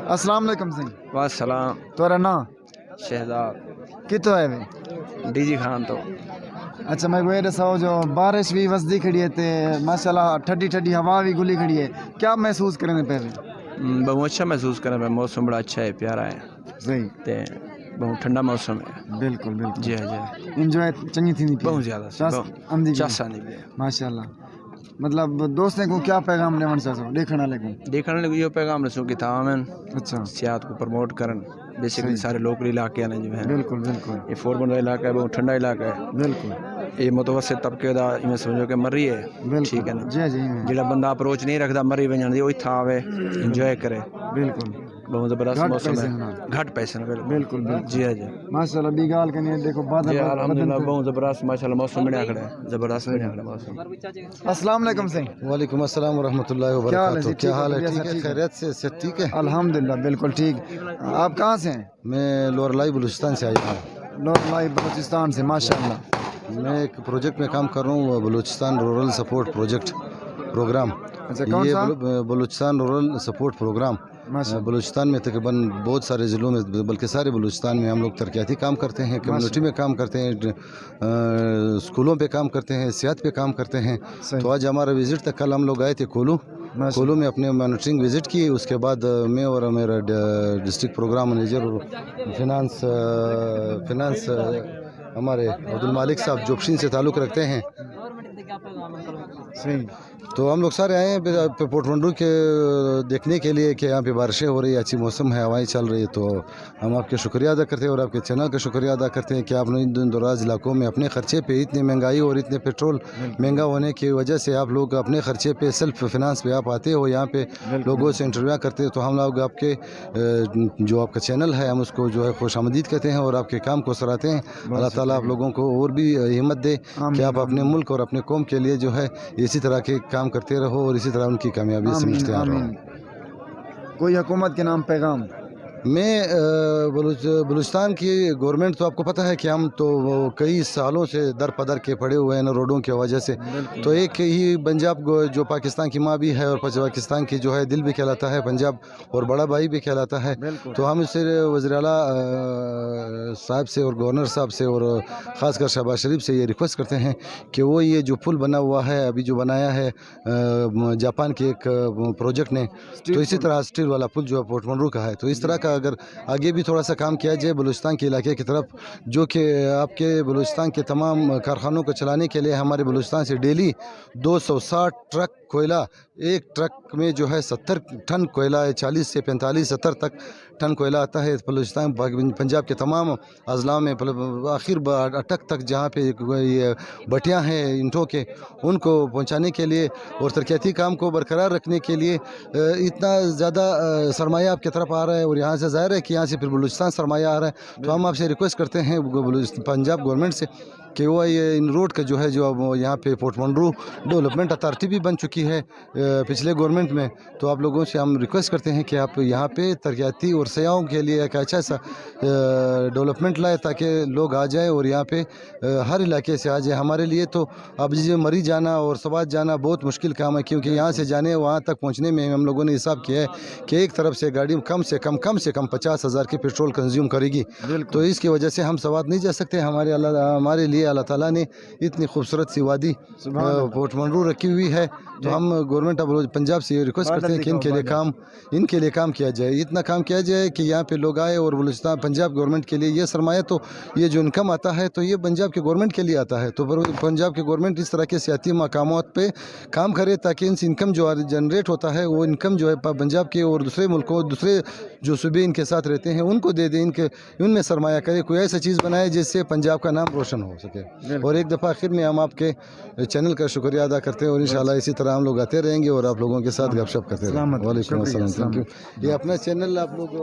अस्सलाम वालेकुम सिंह वासलाम तोरा नाम शहजाद कितो है वे डीजी खान तो अच्छा मैं ये दसाओ जो बारिश भी वसदी खड़ी है ते माशाल्लाह ठंडी ठंडी हवा भी गुली खड़ी है क्या महसूस करने पे वे बहुत अच्छा महसूस कर रहे हैं। मौसम बड़ा अच्छा है, प्यारा है सही ते बहुत ठंडा मौसम है। बिल्कुल बिल्कुल जी हाँ जी, एंजॉय चंगी थी नहीं बहुत ज़्यादा अंधी चासा नहीं भी माशाल्लाह मतलब दोस्तों को क्या पैगाम देना चाहते देखने वाले को देखने लगे यो पैगाम रसों की तामन अच्छा सियाहत को प्रमोट करन। बेसिकली सारे लोकल इलाके हैं जो है, बिल्कुल बिल्कुल ये फोरबन का इलाका है, बहुत ठंडा इलाका है। बिल्कुल ये मुतवसत तबके का इवें समझो कि मरी है, ठीक है ना। जी जी जिहड़ा बंदा अप्रोच नहीं रखता मरी वजन दी, ओही था आवे इंजॉय करे। बिल्कुल बहुत ज़बरदस्त घट मौसम पैसे है, ना। घट पैसे ना बिल्कुल बिल्कुल बिल्कुल जी हाँ जी माशाल्लाह बी गाल के नहीं देखो बादल जी बदन अल्हम्दुलिल्लाह पे बहुत ज़बरदस्त माशाल्लाह मौसम बढ़िया खड़ा है, ज़बरदस्त बढ़िया खड़ा मौसम। अस्सलाम वालेकुम सिंह वालेकुम अस्सलाम वरहमतुल्लाहि वबरकातुहू। क्या हाल है? ठीक है, खैरियत से ठीक है। अल्हम्दुलिल्लाह बिल्कुल ठीक। आप कहाँ से हैं? मैं लोअरलाई बलूचिस्तान से आया हूँ। लोअरलाई बलूचिस्तान से माशाल्लाह। मैं एक प्रोजेक्ट में काम कर रहा हूँ, Balochistan rural support project program. अच्छा कौन ये सा? Balochistan rural support program Balochistan में तकरीबन बहुत सारे ज़िलों में, बल्कि सारे बलूचिस्तान में हम लोग तरक्याती काम करते हैं, कम्युनिटी में काम करते हैं, स्कूलों पे काम करते हैं, सेहत पे काम करते हैं। तो आज हमारा विज़िट तक कल हम लोग आए थे कोलू में अपने मॉनिटरिंग विज़िट की। उसके बाद मैं और मेरा डिस्ट्रिक्ट प्रोग्राम मैनेजर और फिनांस हमारे अब्दुल मालिक साहब जोबशीन से ताल्लुक़ रखते हैं, सही। तो हम लोग सारे आए हैं पोर्टमंडू के देखने के लिए कि यहाँ पे बारिशें हो रही है, अच्छी मौसम है, हवाएं चल रही है। तो हम आपके शुक्रिया अदा करते हैं और आपके चैनल का शुक्रिया अदा करते हैं कि आपने इन दूर दराज इलाकों में अपने ख़र्चे पे इतनी महंगाई और इतने पेट्रोल महंगा होने की वजह से आप लोग अपने ख़र्चे पे सेल्फ फिनांस पे आप आते हो, यहाँ पे लोगों से इंटरव्यू करते हो। तो हम लोग आपके जो आपका चैनल है हम उसको जो है खुशामदीद कहते हैं और आपके काम को सराहते हैं। अल्लाह ताला आप लोगों को और भी हिम्मत दे कि आप अपने मुल्क और अपने कौम के लिए जो है इसी तरह के काम करते रहो और इसी तरह उनकी कामयाबी समझते रहो। कोई हुकूमत के नाम पैगाम? मैं बलूचिस्तान की गवर्नमेंट तो आपको पता है कि हम तो कई सालों से दर पदर के पड़े हुए हैं ना रोडों की वजह से। तो एक ही पंजाब जो पाकिस्तान की माँ भी है और पाकिस्तान की जो है दिल भी कहलाता है पंजाब और बड़ा भाई भी कहलाता है। तो हम इससे वज़ीर आला साहब से और गवर्नर साहब से और ख़ासकर शहबाज शरीफ से ये रिक्वेस्ट करते हैं कि वो ये जो पुल बना हुआ है अभी जो बनाया है जापान के एक प्रोजेक्ट ने, तो इसी तरह स्टील वाला पुल जो है पोर्टमंडू का है, तो इस तरह का अगर आगे भी थोड़ा सा काम किया जाए बलूचिस्तान के इलाके की तरफ, जो कि आपके बलूचिस्तान के तमाम कारखानों को चलाने के लिए हमारे बलूचिस्तान से डेली 260 ट्रक कोयला, एक ट्रक में जो है 70 टन कोयला है, 40 से 45 70 तक टन कोयला आता है बलूचिस्तान पंजाब के तमाम अजला में, आखिर अटक तक जहाँ पे ये भटियाँ हैं ईंटों के, उनको पहुँचाने के लिए और तरक्याती काम को बरकरार रखने के लिए इतना ज़्यादा सरमाया आपकी तरफ आ रहा है और यहाँ से ज़ाहिर है कि यहाँ से फिर बलूचिस्तान सरमाया आ रहा है। तो हम आपसे रिक्वेस्ट करते हैं पंजाब गवर्नमेंट से कि वो ये इन रोड का जो है जो अब यहाँ पे पोर्टमंडू डेवलपमेंट अथॉरिटी भी बन चुकी है पिछले गवर्नमेंट में, तो आप लोगों से हम रिक्वेस्ट करते हैं कि आप यहाँ पे तरक्याती और सयाहों के लिए एक अच्छा सा डेवलपमेंट लाए ताकि लोग आ जाए और यहाँ पे हर इलाके से आ जाए। हमारे लिए तो अब जो मरी जाना और सवात जाना बहुत मुश्किल काम है, क्योंकि यहाँ से जाने वहाँ तक पहुँचने में हम लोगों ने हिसाब किया है कि एक तरफ से गाड़ी कम से कम 50,000 की पेट्रोल कंज्यूम करेगी। तो इसकी वजह से हम सवात नहीं जा सकते। हमारे लिए अल्लाह ताला ने इतनी खूबसूरत सी वादी पोर्टमंडू रखी हुई है। तो हम गवर्नमेंट ऑफ पंजाब से रिक्वेस्ट करते हैं कि इनके लिए काम किया जाए, इतना काम किया जाए कि यहाँ पे लोग आए और बलूचिस्तान पंजाब गवर्नमेंट के लिए ये सरमाया, तो ये जो इनकम आता है तो ये पंजाब के गवर्नमेंट के लिए आता है। तो पंजाब के गवर्नमेंट इस तरह के सियाती मकामात पे काम करे ताकि इनसे इनकम जो जनरेट होता है वो इनकम जो है पंजाब के और दूसरे मुल्कों दूसरे जो सूबे इनके साथ रहते हैं उनको दे दे, उनमें सरमाया करे, कोई ऐसा चीज़ बनाए जिससे पंजाब का नाम रोशन हो सके। और एक दफ़ा आखिर में हम आपके चैनल का शुक्रिया अदा करते हैं और इंशाल्लाह इसी तरह हम लोग आते रहेंगे और आप लोगों के साथ गपशप करते रहेंगे। वालेकुम अस्सलाम, थैंक यू। ये अपना चैनल आप लोग